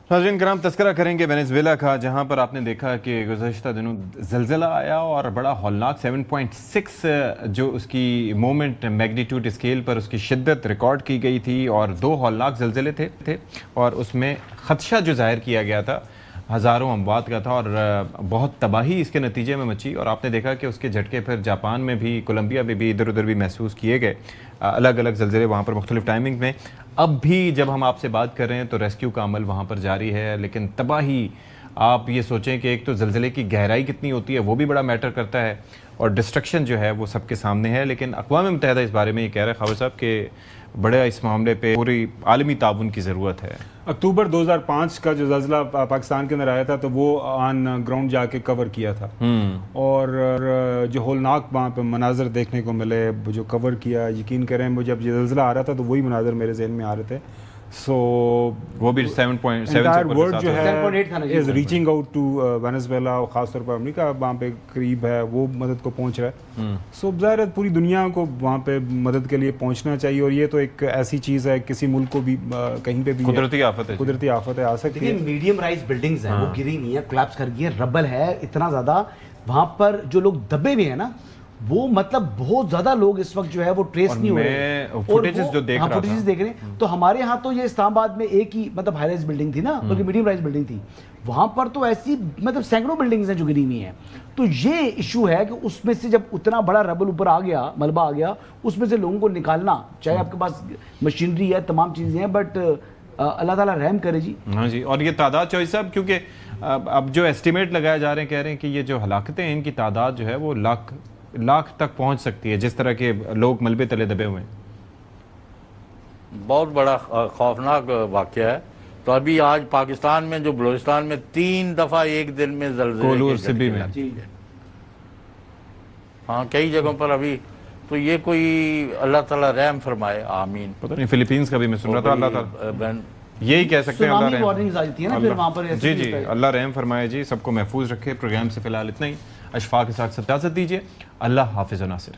नाज़रीन कराम, तस्करा करेंगे वेनेज़ुएला का, जहां पर आपने देखा कि गुज़श्ता दिनों ज़लज़ला आया और बड़ा हौलनाक 7.6 जो उसकी मोमेंट मैग्नीट्यूड स्केल पर उसकी शिद्दत रिकॉर्ड की गई थी और 2 हौलनाक ज़लज़ले थे और उसमें ख़दशा जो ज़ाहिर किया गया था हज़ारों अमवात का था और बहुत तबाही इसके नतीजे में मची। और आपने देखा कि उसके झटके फिर जापान में भी, कोलंबिया में भी, इधर उधर भी महसूस किए गए, अलग अलग ज़लज़ले वहाँ पर मुख्तलिफ टाइमिंग में। अब भी जब हम आपसे बात कर रहे हैं तो रेस्क्यू का अमल वहाँ पर जारी है, लेकिन तबाही, आप ये सोचें कि एक तो ज़लज़ले की गहराई कितनी होती है वो भी बड़ा मैटर करता है और डिस्ट्रक्शन जो है वो सबके सामने है। लेकिन अक़वाम मुत्तहिदा इस बारे में ये कह रहा है ख़ावर साहब कि बड़े इस मामले पे पूरी आलमी ताउन की ज़रूरत है। अक्टूबर 2005 का जो ज़लज़ला पाकिस्तान के अंदर आया था तो वो ऑन ग्राउंड जाके कवर किया था और जो होलनाक वहाँ पे मनाजर देखने को मिले, जो कवर किया, यकीन करें मुझे जब ये ज़लज़ला आ रहा था तो वही मनाजर मेरे जहन में आ रहे थे। सो वो भी 7.7 वर्ल्ड जो है is reaching out to Venezuela और ख़ासतौर पर अमेरिका वहाँ पे करीब है, वो मदद को पहुँच रहा है। सो ज़ाहिर है पूरी दुनिया को वहाँ पे मदद के लिए पहुँचना चाहिए और ये तो एक ऐसी चीज़ है किसी मुल्क को भी कहीं पे भी कुदरती आफत है आ सकती है। लेकिन मीडियम राइज बिल्डिंग्स हैं, वो गिरी नहीं है, कोलैप्स कर गई है, रबल है इतना ज़्यादा वहाँ पर, जो लोग दबे हुए हैं ना वो मतलब बहुत ज्यादा लोग इस वक्त जो है वो ट्रेस नहीं हो रहे। फुटेजेस जो देख रहा था, फुटेजेस देख रहे हैं तो हमारे यहाँ तो ये इस्लामाबाद में एक ही मतलब हाई राइज बिल्डिंग थी ना, बल्कि मीडियम राइज बिल्डिंग थी, वहां पर तो ऐसी मतलब सैकड़ों बिल्डिंग्स हैं जो गिरी हुई हैं। तो ये इशू है कि उसमें से जब उतना बड़ा रबल ऊपर आ गया, मलबा आ गया, उसमें से लोगों को निकालना, चाहे आपके पास मशीनरी है, तमाम चीजें हैं, बट अल्लाह ताला रहम करे जी। हाँ जी। और ये तादाद चॉइस साहब, क्योंकि अब जो एस्टिमेट लगाए जा रहे हैं, कह रहे हैं कि ये जो हलाकतें हैं इनकी तादाद जो है वो लाख तक पहुंच सकती है, जिस तरह के लोग मलबे तले दबे हुए हैं। बहुत बड़ा खौफनाक वाक़या है। तो अभी आज पाकिस्तान में जो बलूचिस्तान में 3 दफ़ा एक दिन में ज़लज़ले में, हाँ कई जगहों पर अभी, तो ये कोई अल्लाह ताला रहम फरमाए, आमीन। पता नहीं फिलीपींस का भी मैं सुन रहा था, अल्लाह ताला यही कह सकते हैं, अल्लाह रहम। जी जी, अल्लाह रहम फरमाए जी, सबको महफूज रखे। प्रोग्राम से फिलहाल इतना ही। अशफाक के साथ इजाज़त दीजिए। अल्लाह हाफिज़ व नासिर।